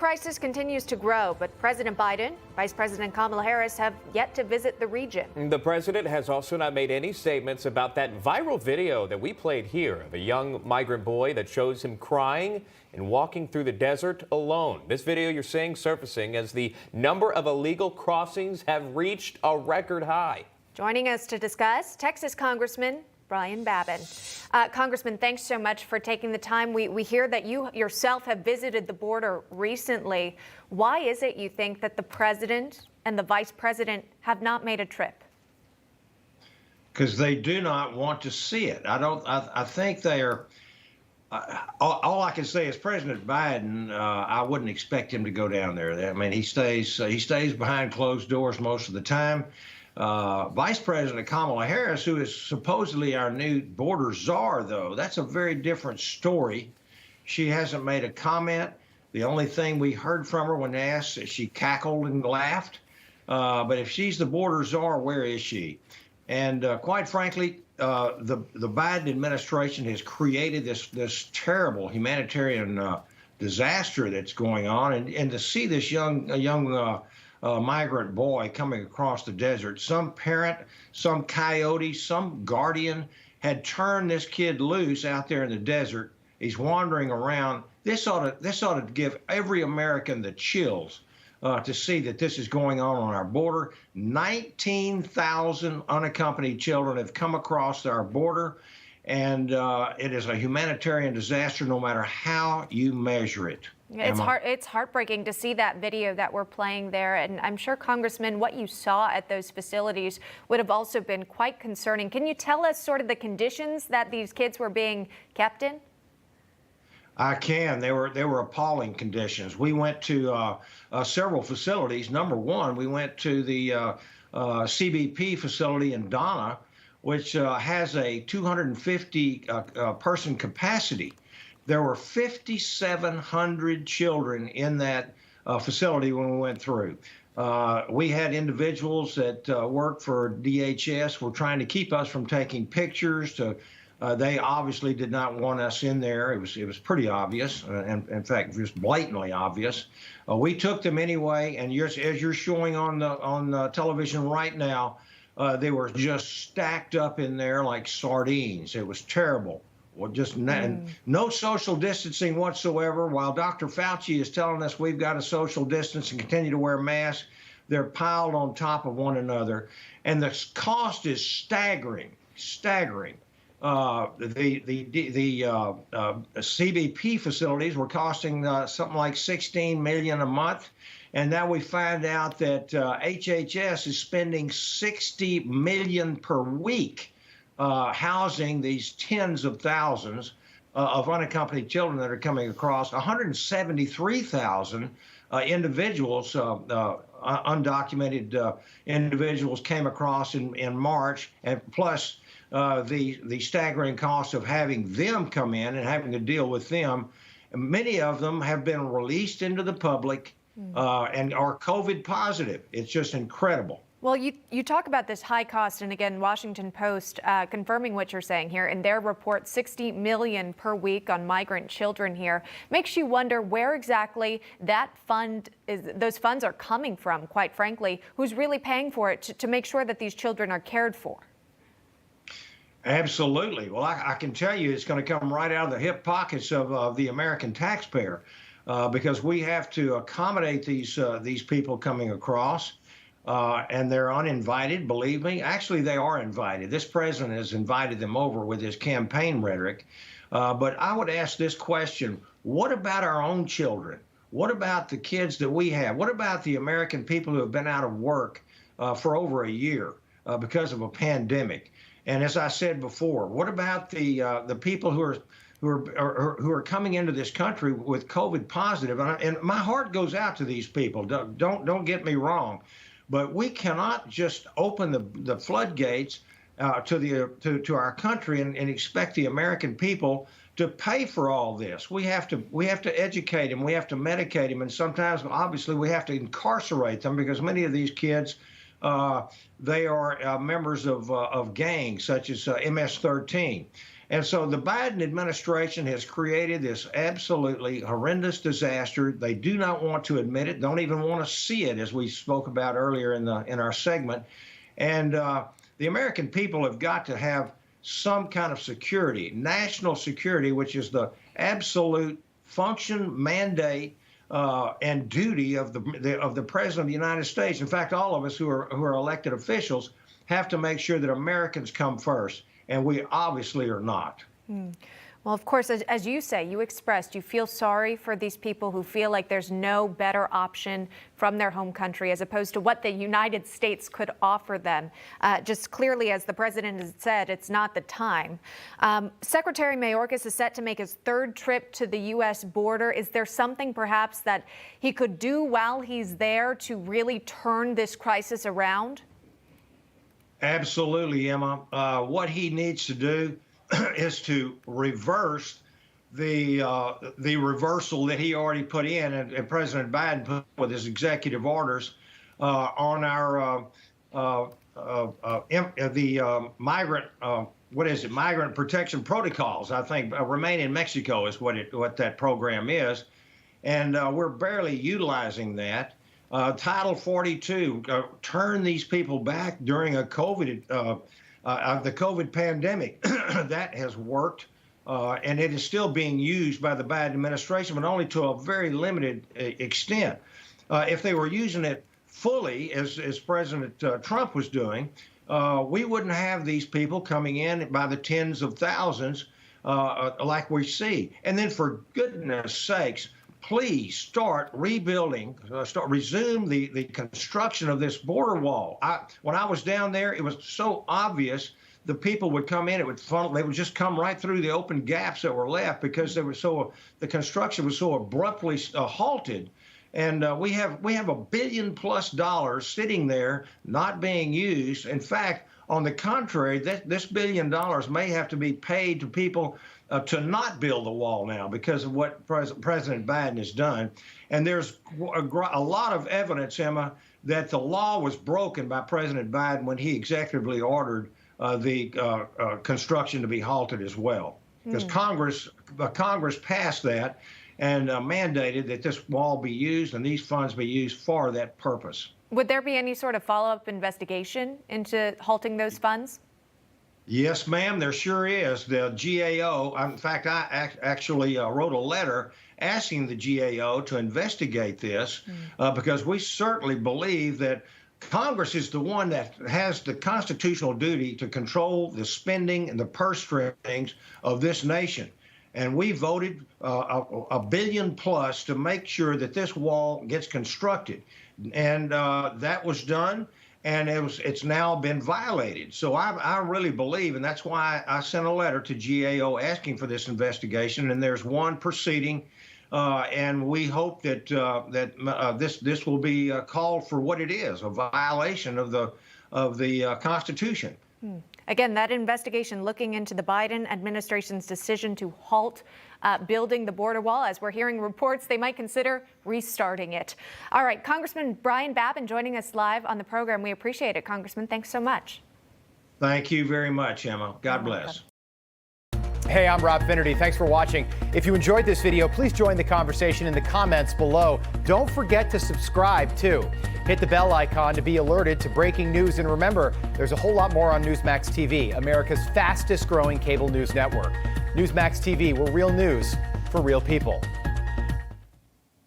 crisis continues to grow, but President Biden, Vice President Kamala Harris have yet to visit the region. The president has also not made any statements about that viral video that we played here of a young migrant boy that shows him crying and walking through the desert alone. This video you're seeing surfacing as the number of illegal crossings have reached a record high. Joining us to discuss, Texas Congressman Brian Babin. Congressman, thanks so much for taking the time. We hear that you yourself have visited the border recently. Why is it you think that the president and the vice president have not made a trip? Because they do not want to see it. I think they are. All I can say is President Biden, I wouldn't expect him to go down there. I mean, he stays behind closed doors most of the time. Vice President Kamala Harris, who is supposedly our new border czar, though, that's a very different story. She hasn't made a comment. The only thing we heard from her when asked is she cackled and laughed. But if she's the border czar, where is she? And quite frankly, the Biden administration has created this terrible humanitarian disaster that's going on, and to see this young migrant boy coming across the desert, some parent, some coyote, some guardian had turned this kid loose out there in the desert. He's wandering around. This ought to give every American the chills to see that this is going on our border. 19,000 unaccompanied children have come across our border, and it is a humanitarian disaster no matter how you measure it. It's heartbreaking to see that video that we're playing there, and I'm sure, Congressman, what you saw at those facilities would have also been quite concerning. Can you tell us sort of the conditions that these kids were being kept in? I can. They were appalling conditions. We went to several facilities. Number one, we went to the CBP facility in Donna, which has a 250 person capacity. There were 5,700 children in that facility when we went through. We had individuals that work for DHS were trying to keep us from taking pictures. They obviously did not want us in there. It was pretty obvious, and in fact, just blatantly obvious. We took them anyway, and as you're showing on television right now, they were just stacked up in there like sardines. It was terrible. Well, just no social distancing whatsoever. While Dr. Fauci is telling us we've got to social distance and continue to wear masks, they're piled on top of one another, and the cost is staggering. The CBP facilities were costing something like $16 million a month, and now we find out that HHS is spending $60 million per week housing these tens of thousands of unaccompanied children that are coming across. 173,000 individuals, undocumented individuals, came across in March, and plus the staggering cost of having them come in and having to deal with them. Many of them have been released into the public and are COVID positive. It's just incredible. Well, you talk about this high cost, and again, Washington Post confirming what you're saying here in their report, $60 million per week on migrant children here. Makes you wonder where exactly those funds are coming from, quite frankly. Who's really paying for it to make sure that these children are cared for? Absolutely. Well, I can tell you it's going to come right out of the hip pockets of the American taxpayer, because we have to accommodate these people coming across. And they're uninvited, believe me. Actually, they are invited. This president has invited them over with his campaign rhetoric. But I would ask this question: what about our own children? What about the kids that we have? What about the American people who have been out of work for over a year because of a pandemic? And as I said before, what about the people who are coming into this country with COVID positive? And my heart goes out to these people. Don't get me wrong. But we cannot just open the floodgates to our country and expect the American people to pay for all this. We have to educate them. We have to medicate them, and sometimes, obviously, we have to incarcerate them because many of these kids, they are members of gangs such as MS-13. And so the Biden administration has created this absolutely horrendous disaster. They do not want to admit it, don't even want to see it, as we spoke about earlier in our segment. And the American people have got to have some kind of security, national security, which is the absolute function, mandate, and duty of the President of the United States. In fact, all of us who are elected officials have to make sure that Americans come first, and we obviously are not. Well, of course, as you say, you expressed, you feel sorry for these people who feel like there's no better option from their home country as opposed to what the United States could offer them. Just clearly, as the president has said, it's not the time. Secretary Mayorkas is set to make his third trip to the U.S. border. Is there something perhaps that he could do while he's there to really turn this crisis around? Absolutely, Emma. What he needs to do is to reverse the reversal that he already put in, and President Biden put with his executive orders on our migrant migrant protection protocols. I think Remain in Mexico is what that program is, and we're barely utilizing that. Title 42, turn these people back during a the COVID pandemic. That has worked, and it is still being used by the Biden administration, but only to a very limited extent. If they were using it fully, as President Trump was doing, we wouldn't have these people coming in by the tens of thousands like we see. And then, for goodness sakes, please start rebuilding, resume the construction of this border wall. When I was down there, it was so obvious the people would come in, they would just come right through the open gaps that were left because the construction was so abruptly halted. And we have $1 billion+ sitting there not being used. In fact, on the contrary, this $1 billion may have to be paid to people to not build the wall now because of what President Biden has done. And there's a lot of evidence, Emma, that the law was broken by President Biden when he executively ordered the construction to be halted as well. Because Congress passed that and mandated that this wall be used and these funds be used for that purpose. Would there be any sort of follow-up investigation into halting those funds? Yes, ma'am, there sure is. The GAO, in fact, I actually wrote a letter asking the GAO to investigate this because we certainly believe that Congress is the one that has the constitutional duty to control the spending and the purse strings of this nation. And we voted $1 billion+ to make sure that this wall gets constructed. And that was done. And it's now been violated. So I really believe, and that's why I sent a letter to GAO asking for this investigation. And there's one proceeding, and we hope that this will be called for what it is, a violation of the Constitution. Again, that investigation looking into the Biden administration's decision to halt building the border wall. As we're hearing reports, they might consider restarting it. All right, Congressman Brian Babin joining us live on the program. We appreciate it, Congressman. Thanks so much. Thank you very much, Emma. God bless. Hey, I'm Rob Finnerty. Thanks for watching. If you enjoyed this video, please join the conversation in the comments below. Don't forget to subscribe, too. Hit the bell icon to be alerted to breaking news. And remember, there's a whole lot more on Newsmax TV, America's fastest growing cable news network. Newsmax TV, we're real news for real people.